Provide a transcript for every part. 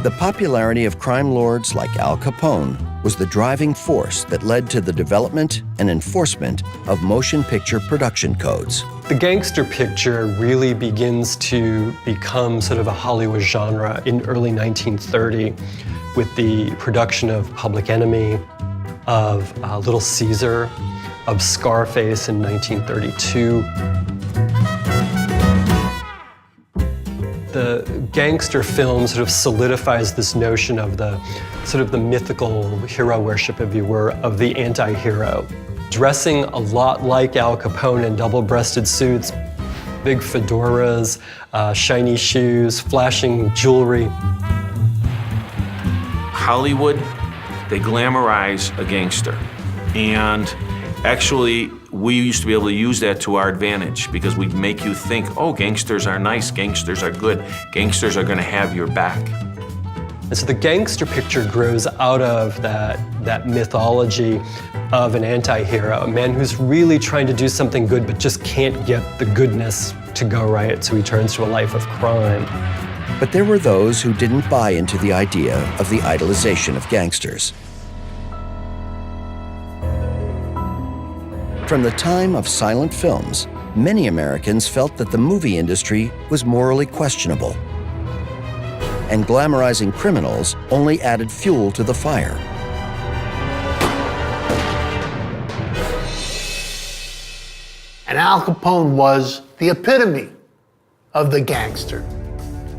The popularity of crime lords like Al Capone was the driving force that led to the development and enforcement of motion picture production codes. The gangster picture really begins to become sort of a Hollywood genre in early 1930 with the production of Public Enemy, of Little Caesar, of Scarface in 1932. The gangster film sort of solidifies this notion of the sort of the mythical hero worship, if you were, of the anti-hero. Dressing a lot like Al Capone in double-breasted suits, big fedoras, shiny shoes, flashing jewelry. Hollywood, they glamorize a gangster. And actually, we used to be able to use that to our advantage because we'd make you think, oh, gangsters are nice, gangsters are good, gangsters are gonna have your back. And so the gangster picture grows out of that mythology of an anti-hero, a man who's really trying to do something good but just can't get the goodness to go right, so he turns to a life of crime. But there were those who didn't buy into the idea of the idolization of gangsters. From the time of silent films, many Americans felt that the movie industry was morally questionable, and glamorizing criminals only added fuel to the fire. And Al Capone was the epitome of the gangster.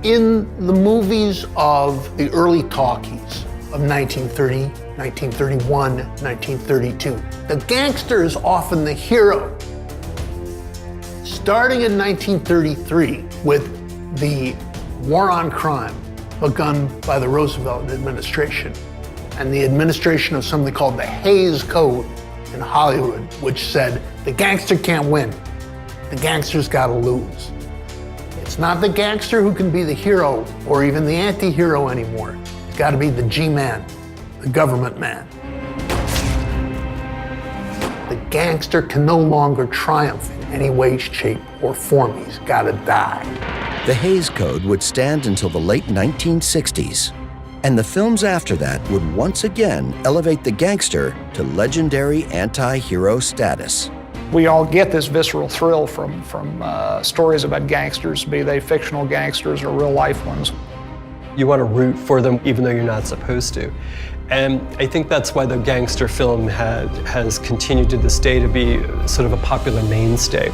In the movies of the early talkies of 1930, 1931, 1932, the gangster is often the hero. Starting in 1933 with the war on crime begun by the Roosevelt administration and the administration of something called the Hays Code in Hollywood, which said the gangster can't win, the gangster's gotta lose. It's not the gangster who can be the hero or even the anti-hero anymore. It's gotta be the G-man, the government man. The gangster can no longer triumph in any way, shape, or form. He's gotta die. The Hays Code would stand until the late 1960s, and the films after that would once again elevate the gangster to legendary anti-hero status. We all get this visceral thrill from stories about gangsters, be they fictional gangsters or real-life ones. You want to root for them even though you're not supposed to. And I think that's why the gangster film has continued to this day to be sort of a popular mainstay.